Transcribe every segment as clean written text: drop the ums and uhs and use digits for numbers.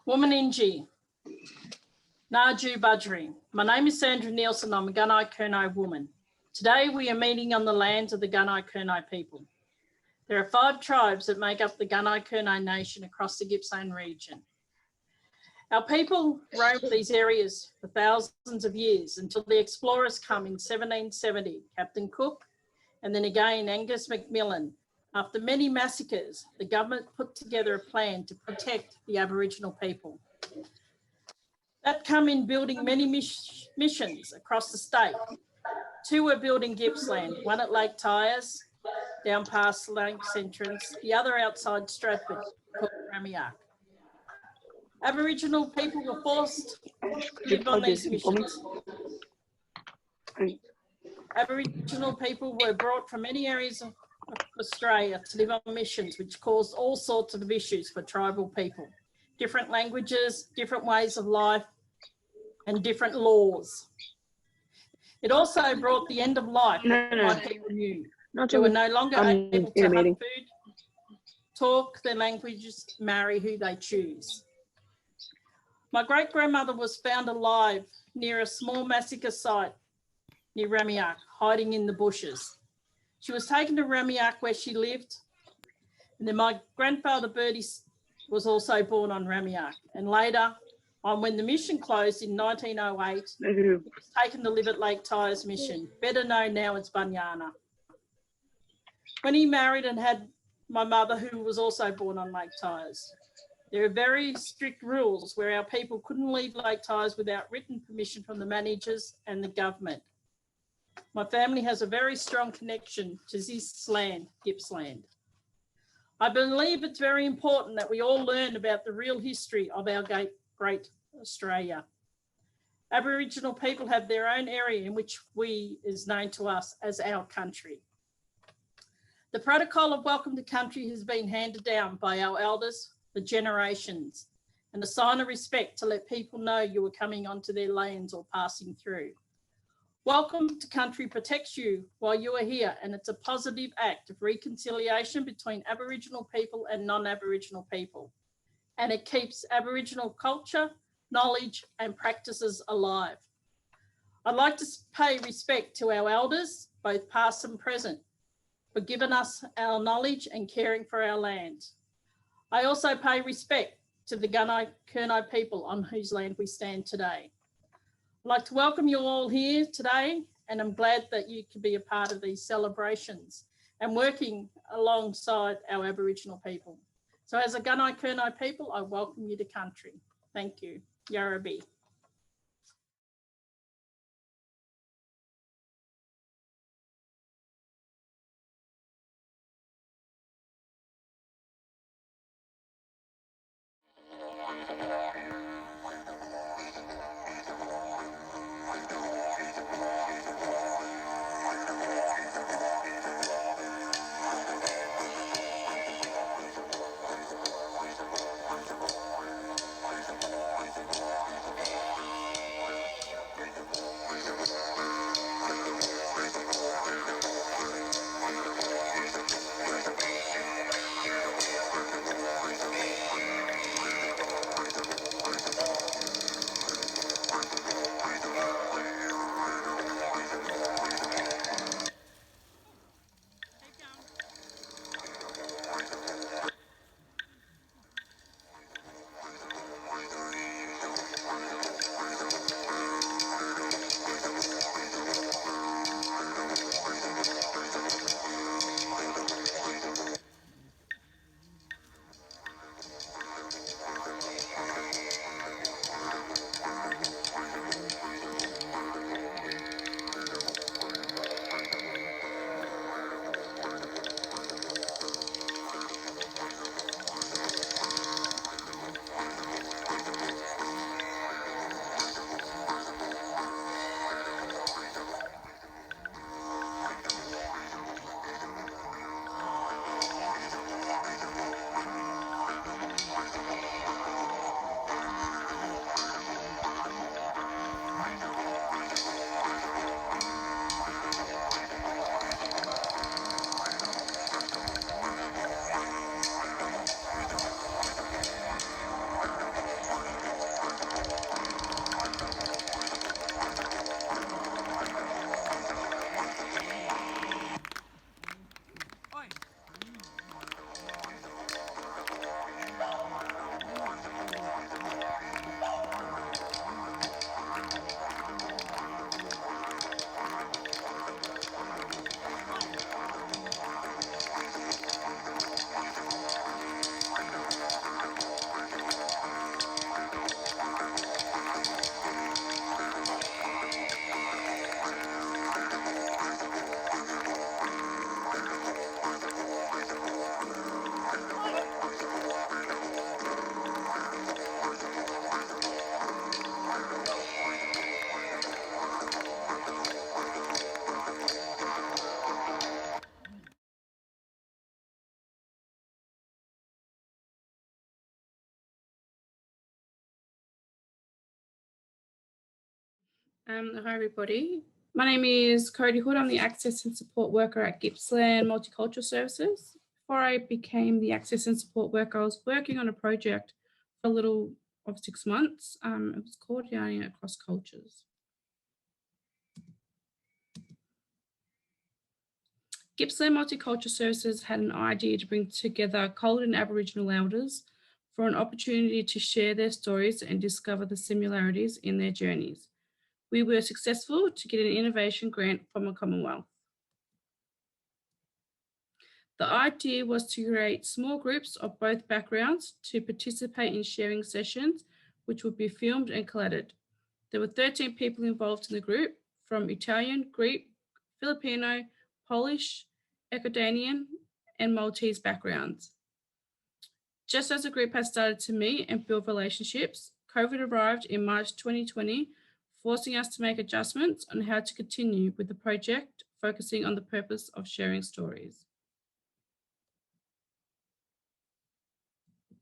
Womaninji, Naju Budgering. My name is Sandra Nielsen. I'm a Gunai-Kurnai woman. Today we are meeting on the lands of the Gunai-Kurnai people. There are 5 tribes that make up the Gunai-Kurnai nation across the Gippsland region. Our people roamed these areas for thousands of years until the explorers come in 1770, Captain Cook, and then again Angus Macmillan. After many massacres, the government put together a plan to protect the Aboriginal people. That come in building many missions across the state. 2 were built in Gippsland, one at Lake Tyers, down past Lake's entrance, the other outside Stratford, called Ramiark. Aboriginal people were forced to live on these missions. Aboriginal people were brought from many areas of Australia to live on missions, which caused all sorts of issues for tribal people. Different languages, different ways of life, and different laws. It also brought the end of life that my people knew. They were no longer able to have food, talk their languages, marry who they choose. My great-grandmother was found alive near a small massacre site near Ramiark, hiding in the bushes. She was taken to Ramiark where she lived, and then my grandfather Bertie was also born on Ramiark. And later on, when the mission closed in 1908, he was taken to live at Lake Tyers Mission, better known now as Bunyana. When he married and had my mother, who was also born on Lake Tyers. There are very strict rules where our people couldn't leave Lake Tyers without written permission from the managers and the government. My family has a very strong connection to this land, Gippsland. I believe it's very important that we all learn about the real history of our great Australia. Aboriginal people have their own area in which is known to us as our country. The protocol of welcome to country has been handed down by our elders for generations, and a sign of respect to let people know you are coming onto their lands or passing through. Welcome to country protects you while you are here, and it's a positive act of reconciliation between Aboriginal people and non-Aboriginal people. And it keeps Aboriginal culture, knowledge and practices alive. I'd like to pay respect to our elders, both past and present, for giving us our knowledge and caring for our land. I also pay respect to the Gunai-Kurnai people on whose land we stand today. I'd like to welcome you all here today, and I'm glad that you could be a part of these celebrations and working alongside our Aboriginal people. So as a Gunai-Kurnai people, I welcome you to country. Thank you. Yarrabi. Hi everybody. My name is Cody Hood. I'm the Access and Support Worker at Gippsland Multicultural Services. Before I became the Access and Support Worker, I was working on a project for a little of 6 months. It was called Yarning Across Cultures. Gippsland Multicultural Services had an idea to bring together coloured and Aboriginal elders for an opportunity to share their stories and discover the similarities in their journeys. We were successful to get an innovation grant from a Commonwealth. The idea was to create small groups of both backgrounds to participate in sharing sessions, which would be filmed and collated. There were 13 people involved in the group from Italian, Greek, Filipino, Polish, Ecuadorian, and Maltese backgrounds. Just as the group had started to meet and build relationships, COVID arrived in March 2020, forcing us to make adjustments on how to continue with the project, focusing on the purpose of sharing stories.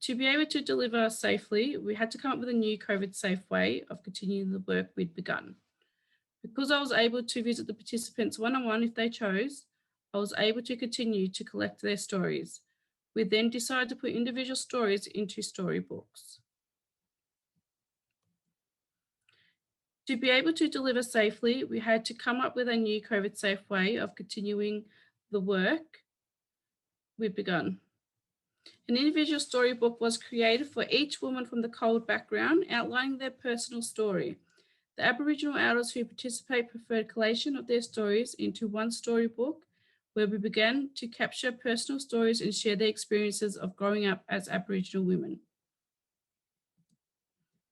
To be able to deliver safely, we had to come up with a new COVID-safe way of continuing the work we'd begun. Because I was able to visit the participants one-on-one if they chose, I was able to continue to collect their stories. We then decided to put individual stories into storybooks. To be able to deliver safely, we had to come up with a new COVID-safe way of continuing the work we've begun. An individual storybook was created for each woman from the cold background, outlining their personal story. The Aboriginal elders who participate preferred collation of their stories into one storybook, where we began to capture personal stories and share their experiences of growing up as Aboriginal women.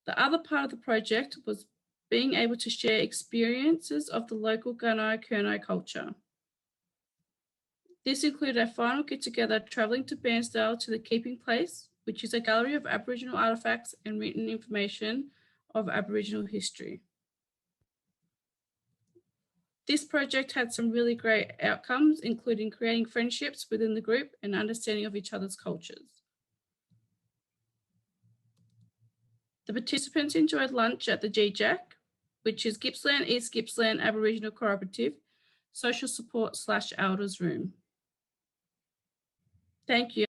The other part of the project was being able to share experiences of the local Gunai-Kurnai culture. This included a final get-together travelling to Bairnsdale to the Keeping Place, which is a gallery of Aboriginal artefacts and written information of Aboriginal history. This project had some really great outcomes, including creating friendships within the group and understanding of each other's cultures. The participants enjoyed lunch at the GJAC, which is Gippsland East Gippsland Aboriginal Cooperative Social Support / Elders Room. Thank you.